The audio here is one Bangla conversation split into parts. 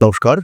নমস্কার।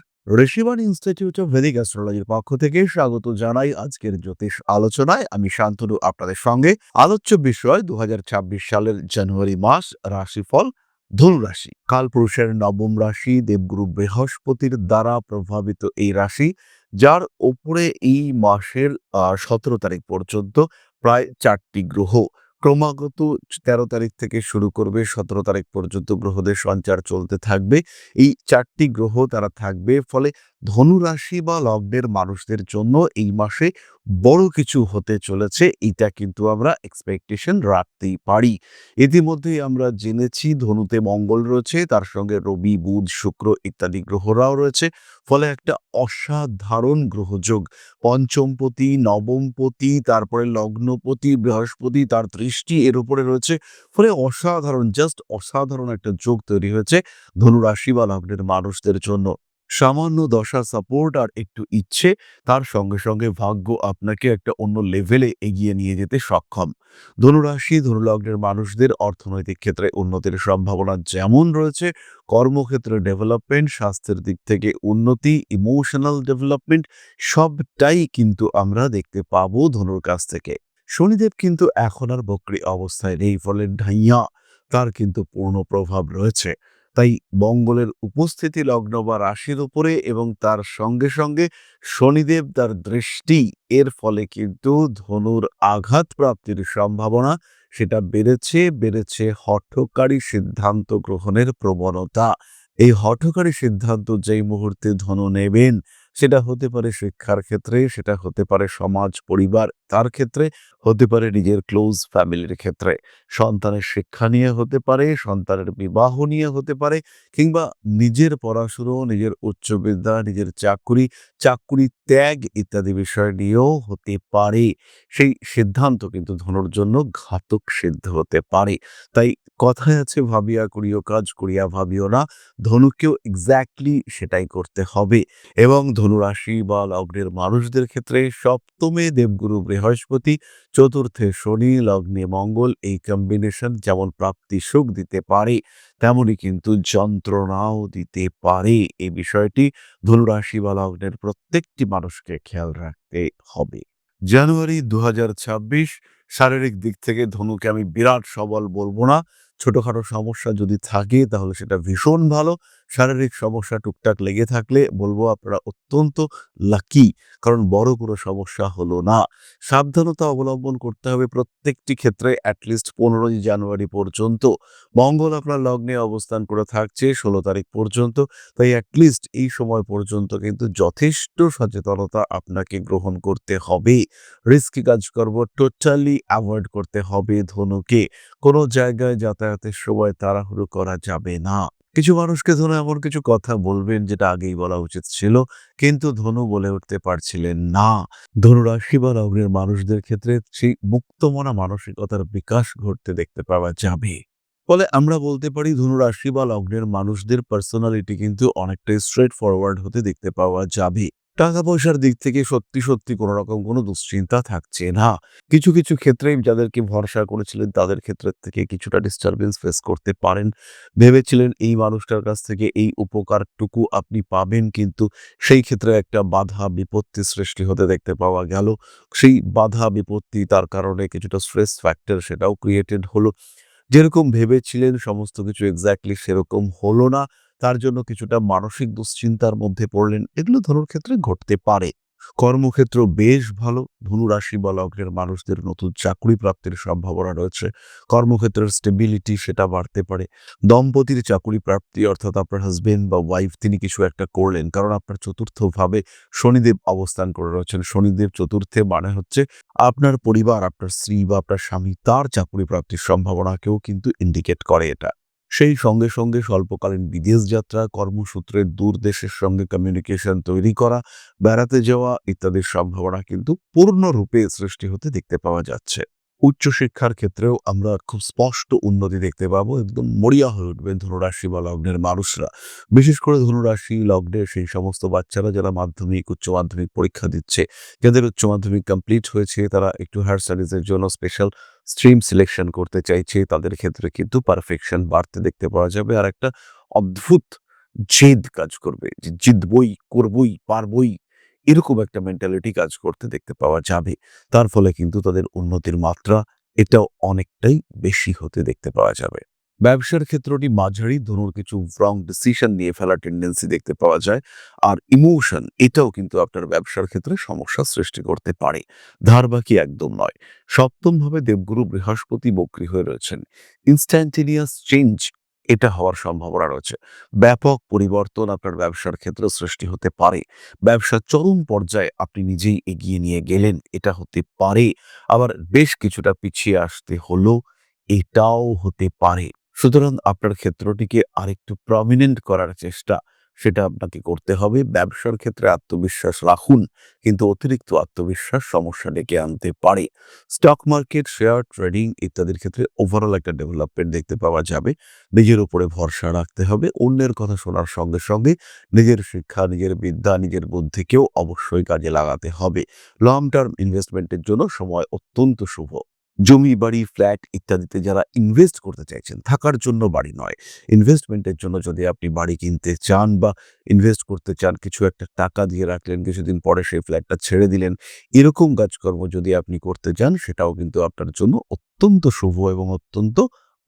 ঋষিবাণী ইনস্টিটিউট অফ ভেদিক অ্যাস্ট্রোলজির পক্ষ থেকে স্বাগত জানাই আজকের জ্যোতিষ আলোচনায়। আমি শান্তনু আপনাদের সঙ্গে। আলোচ্য বিষয় ২০২৬ সালের জানুয়ারি মাস রাশিফল ধনু রাশি। কালপুরুষের নবম রাশি দেবগুরু বৃহস্পতির দ্বারা প্রভাবিত এই রাশি, যার উপরে এই মাসের ১৭ তারিখ পর্যন্ত প্রায় ৪টি গ্রহ ক্রমাগত ১৩ তারিখ থেকে শুরু করবে, ১৭ তারিখ পর্যন্ত গ্রহদের সঞ্চার চলতে থাকবে। এই ৪টি গ্রহ তারা থাকবে। ফলে ধনু রাশি বা লগ্নের মানুষদের জন্য এই মাসে বড় কিছু হতে চলেছে। এটা কিন্তু আমরা এক্সপেকটেশন রাখতেই পারি। ইতিমধ্যেই আমরা জেনেছি ধনুতে মঙ্গল রয়েছে, তার সঙ্গে রবি, বুধ, শুক্র ইত্যাদি গ্রহরাও রয়েছে। ফলে একটা অসাধারণ গ্রহযোগ। পঞ্চমপতি, নবমপতি, তারপরে লগ্নপতি বৃহস্পতি, তার দৃষ্টি এর উপরে রয়েছে। ফলে অসাধারণ, জাস্ট অসাধারণ একটা যোগ তৈরি হয়েছে ধনু রাশি বা লগ্নের মানুষদের জন্য। সামান্য দশা সাপোর্ট আর একটু ইচ্ছে, তার সঙ্গে সঙ্গে ভাগ্য আপনাকে একটা অন্য লেভেলে এগিয়ে নিয়ে যেতে সক্ষম। ধনু রাশি ধনু লগ্নের মানুষদের অর্থনৈতিক ক্ষেত্রে উন্নতির সম্ভাবনা যেমন রয়েছে, কর্মক্ষেত্রে ডেভেলপমেন্ট, স্বাস্থ্যের দিক থেকে উন্নতি, ইমোশনাল ডেভেলপমেন্ট সবটাই কিন্তু আমরা দেখতে পাবো ধনুর কাছ থেকে। শনিদেব কিন্তু এখন আর বক্রী অবস্থায় নেই, ফলে ঢাইয়া তার কিন্তু পূর্ণ প্রভাব রয়েছে। তাই মঙ্গলের উপস্থিতি লগ্ন বা রাশির উপরে এবং তার সঙ্গে সঙ্গে শনিদেব তার দৃষ্টি, এর ফলে কিন্তু ধনুর আঘাত প্রাপ্তির সম্ভাবনা সেটা বেড়েছে হঠকারী সিদ্ধান্ত গ্রহণের প্রবণতা। এই হঠকারী সিদ্ধান্ত যেই মুহূর্তে ধনু নেবেন, সেটা হতে পারে শিক্ষার ক্ষেত্রে, সেটা হতে পারে সমাজ পরিবার তার ক্ষেত্রে, হতে পারে নিজের ক্লোজ ফ্যামিলির ক্ষেত্রে। সন্তানের শিক্ষা নিয়ে হতে পারে, সন্তানের বিবাহ নিয়ে হতে পারে, কিংবা নিজের পড়াশুনো, নিজের উচ্চ বিদ্যা, নিজের চাকুরি ত্যাগ ইত্যাদি বিষয় নিয়েও হতে পারে। সেই সিদ্ধান্ত কিন্তু ধনুর জন্য ঘাতক সিদ্ধ হতে পারে। তাই কথায় আছে, ভাবিয়া করিও কাজ, করিয়া ভাবিও না। ধনুকেও এক্স্যাক্টলি সেটাই করতে হবে। এবং ধনু রাশি বা লগ্নের মানুষদের ক্ষেত্রে সপ্তমে দেবগুরু বৃহস্পতি, চতুর্থে শনি, লগ্নে মঙ্গল, এই কম্বিনেশন যেমন প্রাপ্তি সুখ দিতে পারে, তেমনি কিন্তু যন্ত্রণাও দিতে পারে। এই বিষয়টি ধনুরাশি বা লগ্নের প্রত্যেকটি মানুষকে খেয়াল রাখতে হবে। জানুয়ারি ২০২৬ শারীরিক দিক থেকে ধনুকে আমি বিরাট সবল বলবো না। ছোটখাটো সমস্যা যদি থাকে তাহলে সেটা ভীষণ ভালো। শারীরিক সমস্যা টুকটাক লেগে থাকলে বলবো আপনারা অত্যন্ত লাকি, কারণ বড় কোনো সমস্যা হলো না। সাবধানতা অবলম্বন করতে হবে প্রত্যেকটি ক্ষেত্রে অ্যাটলিস্ট ১৫ই জানুয়ারি পর্যন্ত। মঙ্গল আপনার লগ্নে অবস্থান করে থাকছে ১৬ তারিখ পর্যন্ত। তাই অ্যাটলিস্ট এই সময় পর্যন্ত কিন্তু যথেষ্ট সচেতনতা আপনাকে গ্রহণ করতে হবে। রিস্কি কাজকর্ম টোটালি অ্যাভয়েড করতে হবে ধনুকে। কোনো জায়গায় যাতায়াতের সময় তাড়াহুড়ো করা যাবে না। কিছু মানুষকে ধনু এমন কিছু কথা বলবেন যেটা আগেই বলা উচিত ছিল, কিন্তু ধনু বলে উঠতে পারছিলেন না। ধনুরাশি বা লগ্নের মানুষদের ক্ষেত্রে সেই মুক্তমনা মানসিকতার বিকাশ ঘটতে দেখতে পাওয়া যাবে। ফলে আমরা বলতে পারি ধনুরাশি বা লগ্নের মানুষদের পার্সোনালিটি কিন্তু অনেকটাই স্ট্রেট ফরওয়ার্ড হতে দেখতে পাওয়া যাবে। টাকা পয়সার দিক থেকে সত্যি কোনো রকম কোনো দুশ্চিন্তা থাকছে না। কিছু ক্ষেত্রে যাদেরকে ভরসা করেছিলেন তাদের ক্ষেত্র থেকে কিছুটা ডিস্টারবেন্স ফেস করতে পারেন। ভেবেছিলেন এই মানুষটার কাছ থেকে এই উপকারটুকু আপনি পাবেন, কিন্তু সেই ক্ষেত্রে একটা বাধা বিপত্তি সৃষ্টি হতে দেখতে পাওয়া গেল। সেই বাধা বিপত্তি তার কারণে কিছুটা স্ট্রেস ফ্যাক্টর সেটাও ক্রিয়েটেড হলো। যেরকম ভেবেছিলেন সমস্ত কিছু এক্স্যাক্টলি সেরকম হলো না। তার জন্য কিছুটা মানসিক দুশ্চিন্তার মধ্যে পড়লেন। এগুলো ধনুর ক্ষেত্রে ঘটতে পারে। কর্মক্ষেত্র বেশ ভালো। ধনু রাশি বা লগ্নের মানুষদের নতুন চাকরি প্রাপ্তির সম্ভাবনা রয়েছে। কর্মক্ষেত্রের স্টেবিলিটি সেটা বাড়তে পারে। দম্পতির চাকরি প্রাপ্তি, অর্থাৎ আপনার হাসব্যান্ড বা ওয়াইফ তিনি কিছু একটা করলেন। কারণ আপনার চতুর্থ ভাবে শনিদেব অবস্থান করে রয়েছেন। শনিদেব চতুর্থে মানে হচ্ছে আপনার পরিবার, আপনার স্ত্রী বা আপনার স্বামী তার চাকরি প্রাপ্তির সম্ভাবনাকেও কিন্তু ইন্ডিকেট করে এটা। সেই সঙ্গে স্বল্পকালীন বিদেশ যাত্রা, কর্মসূত্রে দূর দেশের সঙ্গে কমিউনিকেশন তৈরি করা, বেড়াতে যাওয়া ইত্যাদির সম্ভাবনা কিন্তু পূর্ণরূপে সৃষ্টি হতে দেখতে পাওয়া যাচ্ছে। উচ্চশিক্ষার ক্ষেত্রেও আমরা খুব স্পষ্ট উন্নতি দেখতে পাবো। একদম মরিয়া হয়ে উঠবেন ধনুরাশি বা লগ্নের মানুষরা। বিশেষ করে ধনুরাশি লগ্নের সেই সমস্ত বাচ্চারা যারা মাধ্যমিক, উচ্চ মাধ্যমিক পরীক্ষা দিচ্ছে, যাদের উচ্চ মাধ্যমিক কমপ্লিট হয়েছে, তারা একটু হায়ার স্টাডিজ এর জন্য স্পেশাল স্ট্রিম সিলেকশন করতে চাইছে, তাদের ক্ষেত্রে কিন্তু পারফেকশন বাড়তে দেখতে পাওয়া যাবে। আর একটা অদ্ভুত জেদ কাজ করবে যে জিতবই, করবই, পারবই, এরকম একটা মেন্টালিটি কাজ করতে দেখতে পাওয়া যাবে। তার ফলে কিন্তু তাদের উন্নতির মাত্রা এটাও অনেকটাই বেশি হতে দেখতে পাওয়া যাবে। ব্যবসার ক্ষেত্রটি মাঝারি, ধরুন কিছু রং ডিসিশন নিয়ে ফেলার টেন্ডেন্সি দেখতে পাওয়া যায়। আর ইমোশন এটাও কিন্তু আপনার ব্যবসার ক্ষেত্রে সমস্যা সৃষ্টি করতে পারে। ধারবাকি একদম নয়। সপ্তমভাবে দেবগুরু বৃহস্পতি বক্রী হয়ে রয়েছেন। ইনস্ট্যান্টেনিয়াস চেঞ্জ এটা হওয়ার সম্ভাবনা রয়েছে। ব্যাপক পরিবর্তন আপনার ব্যবসার ক্ষেত্রে সৃষ্টি হতে পারে। ব্যবসার চরম পর্যায়ে আপনি নিজেই এগিয়ে নিয়ে গেলেন, এটা হতে পারে। আবার বেশ কিছুটা পিছিয়ে আসতে হলো, এটাও হতে পারে। সুতরাং আপনার ক্ষেত্রটিকে আরেকটু প্রমিনেন্ট করার চেষ্টা সেটা আপনাকে করতে হবে। ব্যবসার ক্ষেত্রে আত্মবিশ্বাস রাখুন, কিন্তু অতিরিক্ত আত্মবিশ্বাস সমস্যা ডেকে আনতে পারে। স্টক মার্কেট, শেয়ার ট্রেডিং ইত্যাদির ক্ষেত্রে ওভারঅল একটা ডেভেলপমেন্ট দেখতে পাওয়া যাবে। নিজের উপরে ভরসা রাখতে হবে। অন্যের কথা শোনার সঙ্গে সঙ্গে নিজের শিক্ষা, নিজের বিদ্যা, নিজের বুদ্ধিকেও অবশ্যই কাজে লাগাতে হবে। লং টার্ম ইনভেস্টমেন্টের জন্য সময় অত্যন্ত শুভ। জমি, বাড়ি, ফ্ল্যাট ইত্যাদিতে যারা ইনভেস্ট করতে চাইছেন, থাকার জন্য বাড়ি নয়, ইনভেস্টমেন্টের জন্য যদি আপনি বাড়ি কিনতে চান বা ইনভেস্ট করতে চান, কিছু একটা টাকা দিয়ে রাখলেন, কিছুদিন পরে সেই ফ্ল্যাটটা ছেড়ে দিলেন, এরকম কাজকর্ম যদি আপনি করতে চান, সেটাও কিন্তু আপনার জন্য অত্যন্ত শুভ এবং অত্যন্ত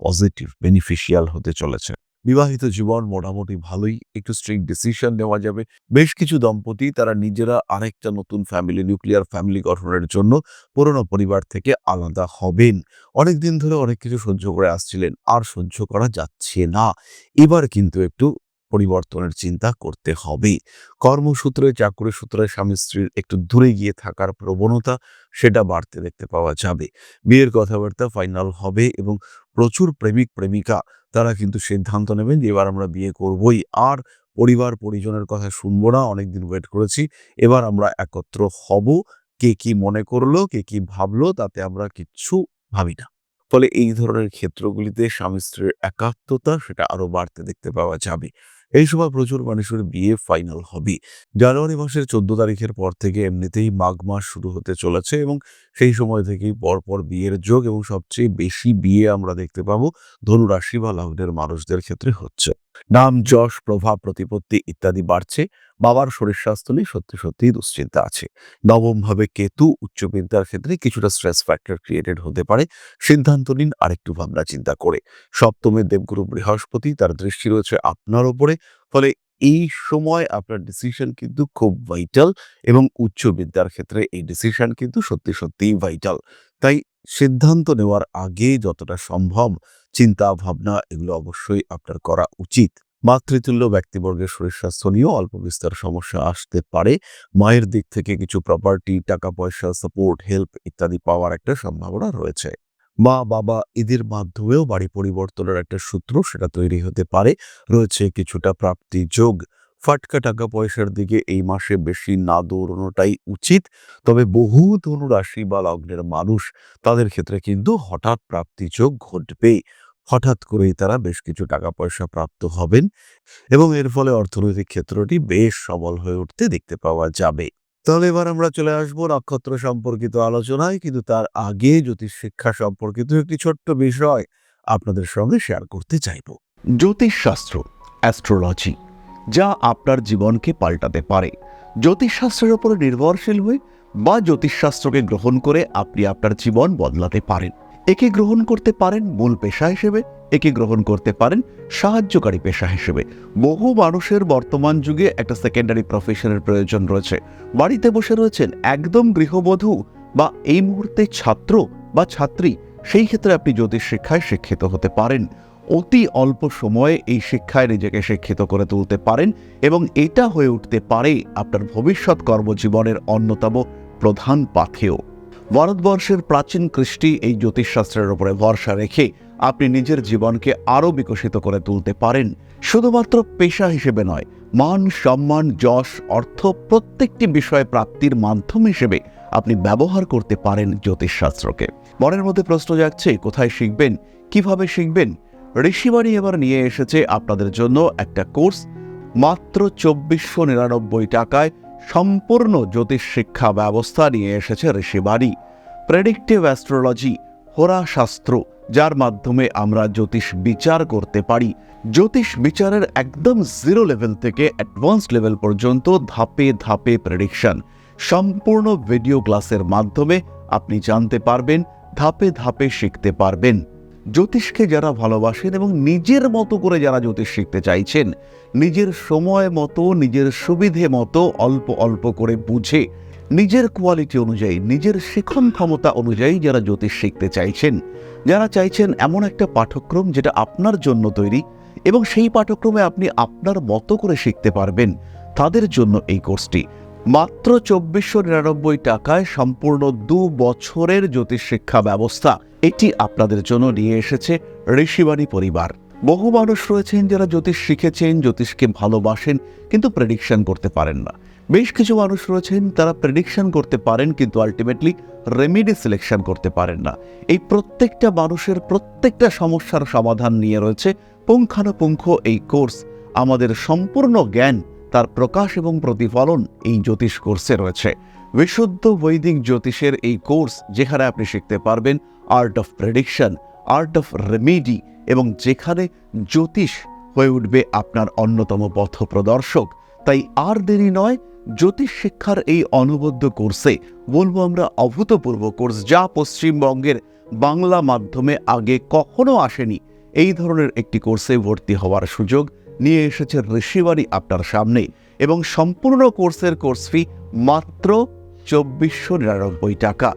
পজিটিভ, বেনিফিশিয়াল হতে চলেছে। বিবাহিত জীবন মোটামুটি ভালোই, একটু স্ট্রিক্ট ডিসিশন নেওয়া যাবে। বেশ কিছু দম্পতি তারা নিজেরা আরেকটা নতুন ফ্যামিলি, নিউক্লিয়ার ফ্যামিলি গঠনের জন্য পুরনো পরিবার থেকে আলাদা হবেন। অনেকদিন ধরে অনেক কিছু সহ্য করে আসছিলেন, আর সহ্য করা যাচ্ছে না। এবার কিন্তু একটু পরিবর্তনের চিন্তা করতে হবে। কর্মসূত্রে, চাকরি সূত্রে স্বামী স্ত্রীর একটু দূরে গিয়ে থাকার প্রবণতা সেটা বাড়তে দেখতে পাওয়া যাবে। বিয়ের কথাবার্তা ফাইনাল হবে এবং প্রচুর প্রেমিক প্রেমিকা তারা কিন্তু সিদ্ধান্ত নেবেন যে এবার আমরা বিয়ে করবই, আর পরিবার পরিজনের কথা শুনবো না, অনেকদিন ওয়েট করেছি, এবার আমরা একত্র হব। কে কি মনে করলো, কে কি ভাবলো, তাতে আমরা কিচ্ছু ভাবি না। ফলে এই ধরনের ক্ষেত্রগুলিতে স্বামী স্ত্রীর একাত্মতা সেটা আরো বাড়তে দেখতে পাওয়া যাবে। এই সময় প্রচুর মানুষের বিয়ে ফাইনাল হবে। জানুয়ারি মাসের 14 তারিখের পর থেকে এমনিতেই মাঘ মাস শুরু হতে চলেছে এবং সেই সময় থেকেই পরপর বিয়ের যোগ, এবং সবচেয়ে বেশি বিয়ে আমরা দেখতে পাবো ধনু রাশি বা লগ্নের মানুষদের ক্ষেত্রে হচ্ছে। নাম, যশ, প্রভাব, প্রতিপত্তি ইত্যাদি বাড়ছে। বাবার শরীর স্বাস্থ্য নিয়ে সত্যি সত্যিই দুশ্চিন্তা আছে। নবম ভাবে কেতু উচ্চবিদ্যার ক্ষেত্রে কিছুটা স্ট্রেস ফ্যাক্টর ক্রিয়েটেড হতে পারে। সিদ্ধান্ত নিন আরেকটু ভাবনা চিন্তা করে। সপ্তমে দেবগুরু বৃহস্পতি, তার দৃষ্টি রয়েছে আপনার ওপরে। ফলে এই সময় আপনার ডিসিশন কিন্তু খুব ভাইটাল, এবং উচ্চ বিদ্যার ক্ষেত্রে এই ডিসিশন কিন্তু সত্যি সত্যিই ভাইটাল। তাই সিদ্ধান্ত নেওয়ার আগে যতটা সম্ভব চিন্তা ভাবনা এগুলো অবশ্যই আপনার করা উচিত। মাতৃতুল্য ব্যক্তিবর্গের শরীর স্বাস্থ্য নিয়েও অল্প বিস্তর সমস্যা আসতে পারে। মায়ের দিক থেকে কিছু প্রপার্টি, টাকা পয়সা, সাপোর্ট, হেল্প ইত্যাদি পাওয়ার একটা সম্ভাবনা রয়েছে। মা বাবা এদের মাধ্যমেও বাড়ি পরিবর্তনের একটা সূত্র সেটা তৈরি হতে পারে। রয়েছে কিছুটা প্রাপ্তি যোগ। ফাটকা টাকা পয়সার দিকে এই মাসে বেশি না দৌড়ানোটাই উচিত। তবে বহু ধনু রাশি বা লগ্নের মানুষ, তাদের ক্ষেত্রে কিন্তু হঠাৎ প্রাপ্তি যোগ ঘটবে। হঠাৎ করেই তারা বেশ কিছু টাকা পয়সা প্রাপ্ত হবেন এবং এর ফলে অর্থনৈতিক ক্ষেত্রটি বেশ সবল হয়ে উঠতে দেখতে পাওয়া যাবে। তাহলে এবার আমরা চলে আসবো নক্ষত্র সম্পর্কিত আলোচনায়, কিন্তু তার আগে জ্যোতিষ শিক্ষা সম্পর্কিত একটি ছোট্ট বিষয় আপনাদের সঙ্গে শেয়ার করতে চাইব। জ্যোতিষশাস্ত্র, অ্যাস্ট্রোলজি, যা আপনার জীবনকে পাল্টাতে পারে। জ্যোতিষশাস্ত্রের উপরে নির্ভরশীল হয়ে বা জ্যোতিষশাস্ত্রকে গ্রহণ করে আপনি আপনার জীবন বদলাতে পারেন। একে গ্রহণ করতে পারেন মূল পেশা হিসেবে, একে গ্রহণ করতে পারেন সাহায্যকারী পেশা হিসেবে। বহু মানুষের বর্তমান যুগে একটা সেকেন্ডারি প্রফেশনের প্রয়োজন রয়েছে। বাড়িতে বসে রয়েছেন একদম গৃহবধূ বা এই মুহূর্তে ছাত্র বা ছাত্রী, সেই ক্ষেত্রে আপনি জ্যোতিষ শিক্ষায় শিক্ষিত হতে পারেন। অতি অল্প সময়ে এই শিক্ষায় নিজেকে শিক্ষিত করে তুলতে পারেন এবং এটা হয়ে উঠতে পারে আপনার ভবিষ্যৎ কর্মজীবনের অন্যতম প্রধান পাথেয়। ভারতবর্ষের প্রাচীন কৃষ্টি এই জ্যোতিষশাস্ত্রের উপরে ভরসা রেখে আপনি নিজের জীবনকে আরও বিকশিত করে তুলতে পারেন। শুধুমাত্র পেশা হিসেবে নয়, মান, সম্মান, যশ, অর্থ প্রত্যেকটি বিষয় প্রাপ্তির মাধ্যম হিসেবে আপনি ব্যবহার করতে পারেন জ্যোতিষশাস্ত্রকে। মনের মধ্যে প্রশ্ন জাগছে, কোথায় শিখবেন, কিভাবে শিখবেন? ঋষিবাণী এবার নিয়ে এসেছে আপনাদের জন্য একটা কোর্স। মাত্র 2499 টাকায় সম্পূর্ণ জ্যোতিষ শিক্ষা ব্যবস্থা নিয়ে এসেছে ঋষিবাণী। প্রেডিক্টিভ অ্যাস্ট্রোলজি, হোরা শাস্ত্র, যার মাধ্যমে আমরা জ্যোতিষ বিচার করতে পারি। জ্যোতিষ বিচারের একদম জিরো লেভেল থেকে অ্যাডভান্স লেভেল পর্যন্ত ধাপে ধাপে প্রেডিকশন, সম্পূর্ণ ভিডিও ক্লাসের মাধ্যমে আপনি জানতে পারবেন, ধাপে ধাপে শিখতে পারবেন। জ্যোতিষকে যারা ভালোবাসেন এবং নিজের মতো করে যারা জ্যোতিষ শিখতে চাইছেন, নিজের সময় মতো, নিজের সুবিধে মতো অল্প অল্প করে বুঝে, নিজের কোয়ালিটি অনুযায়ী, নিজের শিখন ক্ষমতা অনুযায়ী যারা জ্যোতিষ শিখতে চাইছেন, যারা চাইছেন এমন একটা পাঠ্যক্রম যেটা আপনার জন্য তৈরি এবং সেই পাঠ্যক্রমে আপনি আপনার মতো করে শিখতে পারবেন, তাদের জন্য এই কোর্সটি। মাত্র ২৪৯৯ টাকায় সম্পূর্ণ ২ বছরের জ্যোতিষ শিক্ষা ব্যবস্থা এটি আপনাদের জন্য নিয়ে এসেছে ঋষিবাণী পরিবার। বহু মানুষ রয়েছেন যারা জ্যোতিষ শিখেছেন, জ্যোতিষকে ভালোবাসেন, কিন্তু প্রেডিকশন করতে পারেন না। বেশ কিছু মানুষ রয়েছেন তারা প্রেডিকশন করতে পারেন কিন্তু আলটিমেটলি রেমেডি সিলেকশন করতে পারেন না। এই প্রত্যেকটা মানুষের প্রত্যেকটা সমস্যার সমাধান নিয়ে রয়েছে পুঙ্খানুপুঙ্খ এই কোর্স। আমাদের সম্পূর্ণ জ্ঞান, তার প্রকাশ এবং প্রতিফলন এই জ্যোতিষ কোর্সে রয়েছে। বিশুদ্ধ বৈদিক জ্যোতিষের এই কোর্স, যেখানে আপনি শিখতে পারবেন art of prediction, art of remedy, এবং যেখানে জ্যোতিষ হয়ে উঠবে আপনার অন্যতম পথ প্রদর্শক। তাই আর দেরি নয়, জ্যোতিষ শিক্ষার এই অনবদ্য কোর্সে, বলবো আমরা অভূতপূর্ব কোর্স, যা পশ্চিমবঙ্গের বাংলা মাধ্যমে আগে কখনো আসেনি, এই ধরনের একটি কোর্সে ভর্তি হওয়ার সুযোগ নিয়ে এসেছে ঋষিবাণী আপনার সামনে। এবং সম্পূর্ণ কোর্সের কোর্স ফি মাত্র ২৪৯৯ টাকা।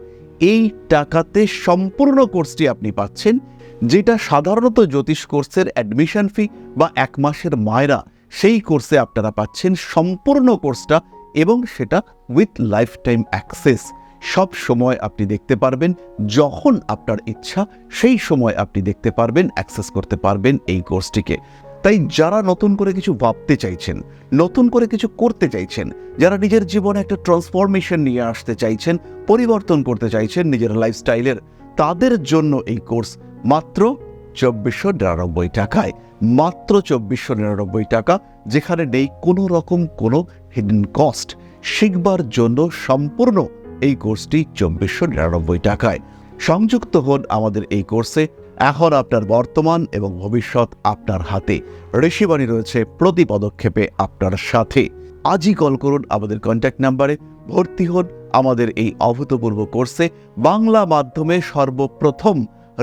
এই টাকাতে সম্পূর্ণ কোর্সটি আপনি পাচ্ছেন, যেটা সাধারণত জ্যোতিষ কোর্সের অ্যাডমিশন ফি বা ১ মাসের মায়রা, সেই কোর্সে আপনারা পাচ্ছেন সম্পূর্ণ কোর্সটা, এবং সেটা উইথ লাইফ টাইম অ্যাক্সেস। সব সময় আপনি দেখতে পারবেন, যখন আপনার ইচ্ছা সেই সময় আপনি দেখতে পারবেন, অ্যাক্সেস করতে পারবেন এই কোর্সটিকে। তাই যারা নতুন করে কিছু ভাবতে চাইছেন, নতুন করে কিছু করতে চাইছেন, যারা নিজের জীবনে একটা ট্রান্সফরমেশন নিয়ে আসতে চাইছেন, পরিবর্তন করতে চাইছেন নিজের লাইফস্টাইলের, তাদের জন্য এই কোর্স মাত্র ২৪৯৯ টাকায়। মাত্র ২৪৯৯ টাকা, যেখানে নেই কোনো রকম কোনো হিডেন কস্ট। শিখবার জন্য সম্পূর্ণ এই কোর্সটি ২৪৯৯ টাকায়। সংযুক্ত হন আমাদের এই কোর্সে। এখন আপনার বর্তমান এবং ভবিষ্যৎ আপনার হাতে। ঋষিবাণী রয়েছে প্রতি পদক্ষেপে আপনার সাথে। আজই কল করুন আমাদের কন্ট্যাক্ট নাম্বারে, ভর্তি হন আমাদের এই অভূতপূর্ব কোর্সে। বাংলা মাধ্যমে সর্বপ্রথম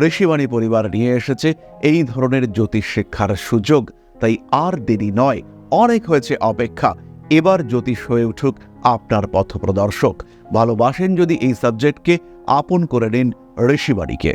ঋষিবাণী পরিবার নিয়ে এসেছে এই ধরনের জ্যোতিষ শিক্ষার সুযোগ। তাই আর দেরি নয়, অনেক হয়েছে অপেক্ষা। এবার জ্যোতিষ হয়ে উঠুক আপনার পথপ্রদর্শক। ভালোবাসেন যদি এই সাবজেক্টকে, আপন করে নিন ঋষিবাণীকে।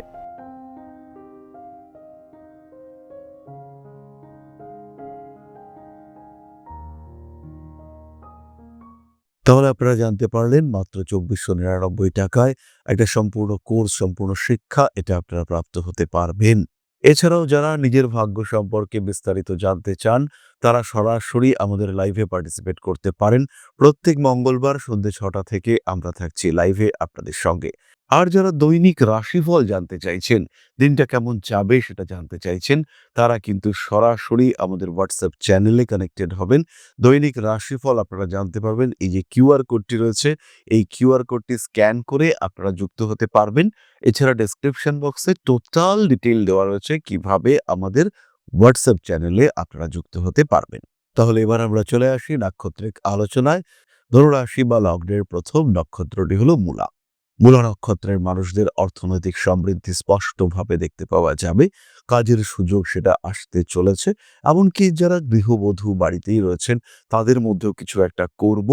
তাহলে আপনারা জানতে পারলেন মাত্র ২৪৯৯ টাকায় একটা সম্পূর্ণ কোর্স, সম্পূর্ণ শিক্ষা এটা আপনারা প্রাপ্ত হতে পারবেন। এছাড়াও যারা নিজের ভাগ্য সম্পর্কে বিস্তারিত জানতে চান, তারা সরাসরি আমাদের লাইভে পার্টিসিপেট করতে পারেন। প্রত্যেক মঙ্গলবার সন্ধ্যে ৬টা থেকে আমরা থাকছি লাইভে আপনাদের সঙ্গে। আর যারা দৈনিক রাশিফল জানতে চাইছেন, দিনটা কেমন যাবে সেটা জানতে চাইছেন, তারা কিন্তু সরাসরি আমাদের হোয়াটসঅ্যাপ চ্যানেলে কানেক্টেড হবেন। দৈনিক রাশিফল আপনারা জানতে পারবেন। এই যে কিউআর কোডটি রয়েছে, এই কিউআর কোডটি স্ক্যান করে আপনারা যুক্ত হতে পারবেন। এছাড়া ডেসক্রিপশন বক্সে টোটাল ডিটেইল দেওয়া রয়েছে কিভাবে আমাদের হোয়াটসঅ্যাপ চ্যানেলে আপনারা যুক্ত হতে পারবেন। তাহলে এবার আমরা চলে আসি নাক্ষত্রিক আলোচনায়। ধনুরাশি বা লগ্নের প্রথম নক্ষত্রটি হলো মূলা। মূলা নক্ষত্রের মানুষদের অর্থনৈতিক সমৃদ্ধি স্পষ্টভাবে দেখতে পাওয়া যাবে। কাজের সুযোগ সেটা আসতে চলেছে। এমনকি যারা গৃহবধূ বাড়িতেই রয়েছেন, তাদের মধ্যেও কিছু একটা করব,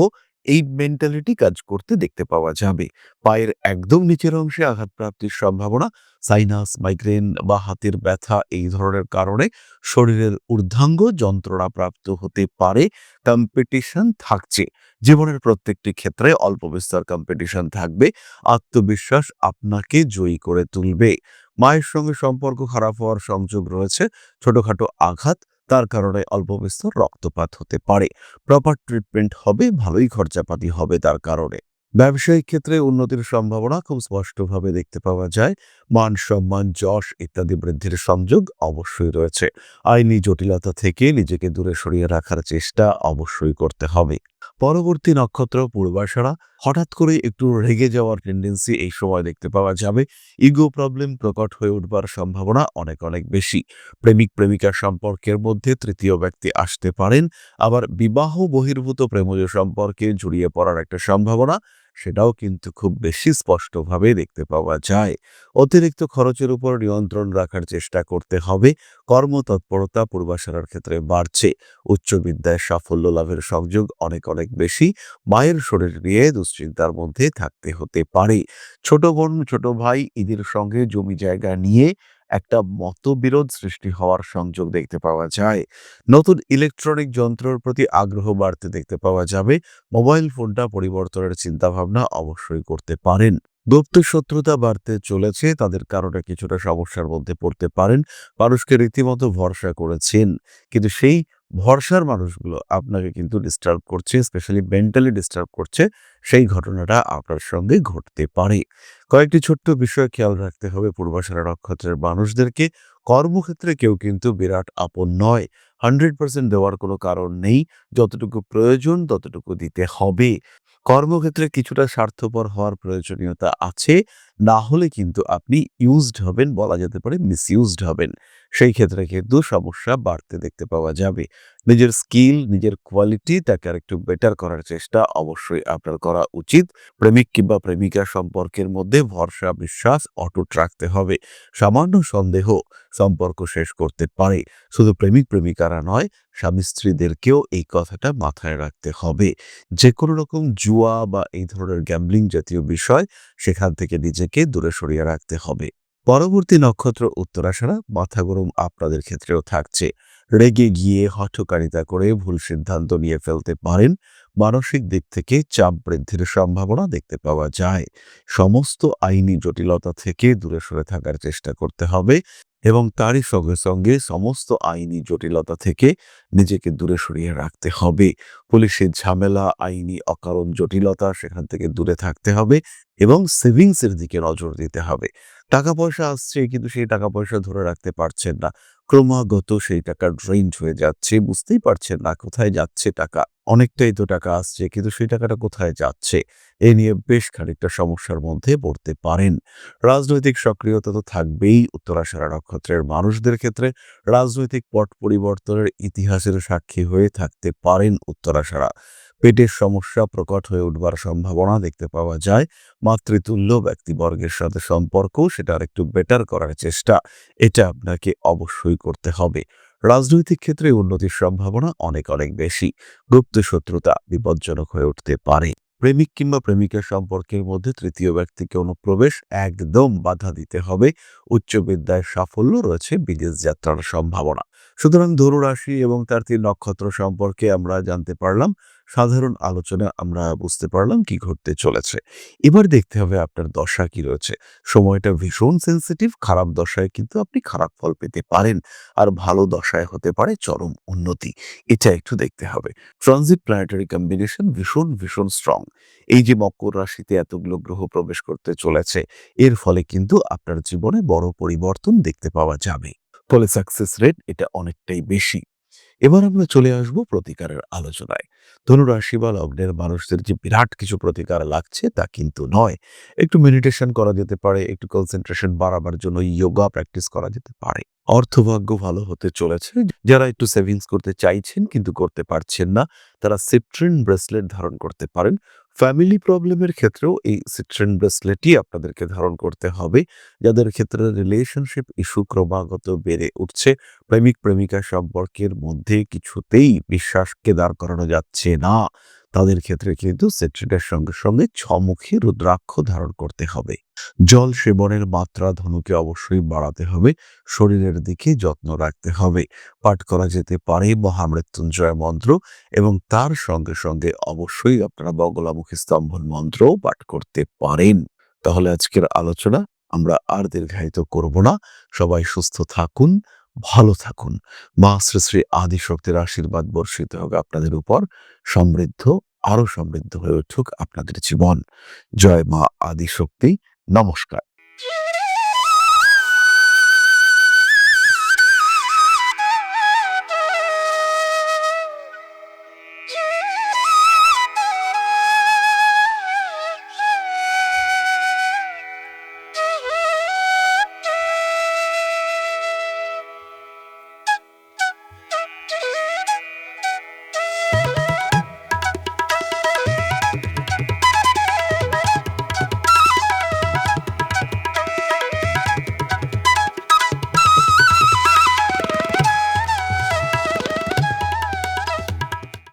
এই মেন্টালিটি কাজ করতে দেখতে পাওয়া যাবে। পায়ের একদম নিচের অংশে আঘাতপ্রাপ্তির সম্ভাবনা, সাইনাস, মাইগ্রেন বা হাতের ব্যথা এই ধরনের কারণে শরীরের ঊর্ধ্বাঙ্গ যন্ত্রণা প্রাপ্ত হতে পারে। কম্পিটিশন থাকছে, জীবনের প্রত্যেকটি ক্ষেত্রে অল্প বিস্তর কম্পিটিশন থাকবে। আত্মবিশ্বাস আপনাকে জয়ী করে তুলবে। মায়ের সঙ্গে সম্পর্ক খারাপ হওয়ার সংযোগ রয়েছে। ছোটখাটো আঘাত, তার কারণে অল্প বিস্তর রক্তপাত হতে পারে। প্রপার ট্রিটমেন্ট হবে, ভালোই খরচাপাতি হবে তার কারণে। ব্যবসায়িক ক্ষেত্রে উন্নতির সম্ভাবনা খুব স্পষ্টভাবে দেখতে পাওয়া যায়। মান সম্মান, যশ ইত্যাদি বৃদ্ধির সংযোগ অবশ্যই রয়েছে। আইনি জটিলতা থেকে নিজেকে দূরে সরিয়ে রাখার চেষ্টা অবশ্যই করতে হবে। পরবর্তী নক্ষত্র পূর্বাষাঢ়া। হঠাৎ করে একটু রেগে যাওয়ার টেন্ডেন্সি এই সময় দেখতে পাওয়া যাবে। ইগো প্রবলেম প্রকট হয়ে উঠবার সম্ভাবনা অনেক অনেক বেশি। প্রেমিক প্রেমিকার সম্পর্কের মধ্যে তৃতীয় ব্যক্তি আসতে পারেন। আবার বিবাহ বহির্ভূত প্রেমজ সম্পর্কে জড়িয়ে পড়ার একটা সম্ভাবনা, সেটাও কিন্তু খুব বেশি স্পষ্টভাবে দেখতে পাওয়া যায়। অতিরিক্ত খরচের উপর নিয়ন্ত্রণ রাখার চেষ্টা করতে হবে। কর্মতৎপরতা পূর্বাষাঢ়ার ক্ষেত্রে বাড়ছে। উচ্চ বিদ্যায় সাফল্য লাভের সংযোগ অনেক অনেক বেশি। মায়ের শরীর নিয়ে দুশ্চিন্তার মধ্যে থাকতে হতে পারে। ছোট বোন ছোট ভাই এদের সঙ্গে জমি জায়গা নিয়ে একটা মতবিরোধ সৃষ্টি হওয়ার সংযোগ দেখতে পাওয়া যায়। নতুন ইলেকট্রনিক যন্ত্রের প্রতি আগ্রহ বাড়তে দেখতে পাওয়া যাবে। মোবাইল ফোনটা পরিবর্তনের চিন্তাভাবনা অবশ্যই করতে পারেন। গুপ্ত শত্রুতা বাড়তে চলেছে, তাদের কারণে কিছুটা সমস্যার মধ্যে পড়তে পারেন। মানুষকে রীতিমতো ভরসা করেছেন, কিন্তু সেই ভরসার মানুষগুলো আপনাকে কিন্তু ডিস্টার্ব করছে, স্পেশালি মেন্টালি ডিস্টার্ব করছে। সেই ঘটনাটা আপনার সঙ্গে ঘটতে পারে। কয়েকটি ছোট্ট বিষয় খেয়াল রাখতে হবে পূর্বাষাঢ়া নক্ষত্রের মানুষদেরকে। কর্মক্ষেত্রে কেউ কিন্তু বিরাট আপন নয়। 100% দেওয়ার কোনো কারণ নেই। যতটুকু প্রয়োজন ততটুকু দিতে হবে। কর্মক্ষেত্রে কিছুটা স্বার্থপর হওয়ার প্রয়োজনীয়তা আছে। না হলে কিন্তু আপনি ইউজড হবেন, বলা যেতে পারে মিসইউজড হবেন। সেই ক্ষেত্রে কিন্তু সমস্যা বাড়তে দেখতে পাওয়া যাবে। নিজের স্কিল, নিজের কোয়ালিটি তাকে আরেকটু বেটার করার চেষ্টা অবশ্যই আপনার করা উচিত। প্রেমিক কিংবা প্রেমিকা সম্পর্কের মধ্যে ভরসা, বিশ্বাস অটুট রাখতে হবে। সামান্য সন্দেহ সম্পর্ক শেষ করতে পারে। শুধু প্রেমিক প্রেমিকারা নয়, স্বামী স্ত্রীদেরকেও এই কথাটা মাথায় রাখতে হবে। যেকোনো রকম জুয়া বা এই ধরনের গ্যাম্বলিং জাতীয় বিষয়, সেখান থেকে নিজেকে দূরে সরিয়ে রাখতে হবে। পরবর্তী নক্ষত্র উত্তরাষাঢ়া। মাথা গরম আপনাদের ক্ষেত্রেও থাকছে। রেগে গিয়ে হঠকারিতা করে ভুল সিদ্ধান্ত নিয়ে ফেলতে পারেন। মানসিক দিক থেকে চাপ বৃদ্ধির সম্ভাবনা দেখতে পাওয়া যায়। সমস্ত আইনি জটিলতা থেকে দূরে সরে থাকার চেষ্টা করতে হবে এবং তারই সঙ্গে সঙ্গে সমস্ত আইনি জটিলতা থেকে নিজেকে দূরে সরিয়ে রাখতে হবে। পুলিশের ঝামেলা, আইনি অকারণ জটিলতা, সেখান থেকে দূরে থাকতে হবে এবং সেভিংসের দিকে নজর দিতে হবে। টাকা পয়সা আসছে কিন্তু সেই টাকা পয়সা ধরে রাখতে পারছেন না। ক্রমাগত সেই টাকা ড্রেইনড হয়ে যাচ্ছে, বুঝতেই পারছেন না কোথায় যাচ্ছে টাকা। অনেকটাই তো টাকা আসছে কিন্তু সেই টাকাটা কোথায় যাচ্ছে? এ নিয়ে বেশ খানিকটা সমস্যার মধ্যে পড়তে পারেন। রাজনৈতিক সক্রিয়তা তো থাকবেই উত্তরাষাঢ়া নক্ষত্রের মানুষদের ক্ষেত্রে। রাজনৈতিক পট পরিবর্তনের ইতিহাসের সাক্ষী হয়ে থাকতে পারেন উত্তরাষাঢ়া। পেটের সমস্যা প্রকট হয়ে উঠবার সম্ভাবনা দেখতে পাওয়া যায়। মাতৃতুল্য ব্যক্তিবর্গের সাথে সম্পর্ক, সেটা আরেকটু বেটার করার চেষ্টা, এটা আপনাকে অবশ্যই করতে হবে। রাজনৈতিক ক্ষেত্রে উন্নতির সম্ভাবনা অনেক অনেক বেশি। গুপ্ত শত্রুতা বিপজ্জনক হয়ে উঠতে পারে। প্রেমিক কিংবা প্রেমিকার সম্পর্কের মধ্যে তৃতীয় ব্যক্তিকে অনুপ্রবেশ একদম বাধা দিতে হবে। উচ্চ বিদ্যায় সাফল্য রয়েছে, বিদেশ যাত্রার সম্ভাবনা। সুতরাং ধনু রাশি এবং তার ৩ নক্ষত্র সম্পর্কে আমরা জানতে পারলাম। সাধারণ আলোচনা আমরা বুঝতে পারলাম কি ঘটতে চলেছে। এবার দেখতে হবে আপনার দশা কি রয়েছে। সময়টা ভীষণ সেনসিটিভ। খারাপ দশায় কিন্তু আপনি খারাপ ফল পেতে পারেন। আর ভালো দশায় হতে পারে চরম উন্নতি। এটা একটু দেখতে হবে। ট্রানজিট প্ল্যানেটারি কম্বিনেশন ভীষণ ভীষণ স্ট্রং। এই যে মকর রাশিতে এতগুলো গ্রহ প্রবেশ করতে চলেছে, এর ফলে কিন্তু আপনার জীবনে বড় পরিবর্তন দেখতে পাওয়া যাবে। ফলে সাকসেস রেট এটা অনেকটাই বেশি। এবার আমরা চলে আসব প্রতিকারের আলোচনায়। ধনুরাশি বা লগ্নের মানুষদের যে বিরাট কিছু প্রতিকার লাগছে তা কিন্তু নয়। একটু মেডিটেশন করা যেতে পারে, একটু কনসেন্ট্রেশন বাড়াবার জন্য যোগা প্র্যাকটিস করা যেতে পারে। অর্থভাগ্য ভালো হতে চলেছে। যারা একটু সেভিংস করতে চাইছেন কিন্তু করতে পারছেন না, তারা সিট্রিন ব্রেসলেট ধারণ করতে পারেন। ফ্যামিলি প্রবলেমের ক্ষেত্রেও এই সিট্রিন ব্রেসলেটই আপনাদেরকে ধারণ করতে হবে। যাদের ক্ষেত্রে রিলেশনশিপ ইস্যু ক্রমাগত বেড়ে উঠছে, প্রেমিক প্রেমিকা সম্পর্কের মধ্যে কিছুতেই বিশ্বাসকে দাঁড় করানো যাচ্ছে না, তাদের ক্ষেত্রে কিন্তু সেট্রিনের সঙ্গে সঙ্গে ছমুখী রুদ্রাক্ষ ধারণ করতে হবে। জল সেবনের মাত্রা ধনুকে অবশ্যই বাড়াতে হবে। শরীরের দিকে যত্ন রাখতে হবে। পাঠ করা যেতে পারে মহামৃত্যুঞ্জয় মন্ত্র এবং তার সঙ্গে সঙ্গে অবশ্যই আপনারা বগলামুখী স্তম্ভন মন্ত্রও পাঠ করতে পারেন। তাহলে আজকের আলোচনা আমরা আর দীর্ঘায়িত করব না। সবাই সুস্থ থাকুন, ভালো থাকুন। মা শ্রী শ্রী আদিশক্তির আশীর্বাদ বর্ষিত হোক আপনাদের উপর। সমৃদ্ধ, আরো সমৃদ্ধ হয়ে উঠুক আপনাদের জীবন। জয় মা আদিশক্তি। নমস্কার।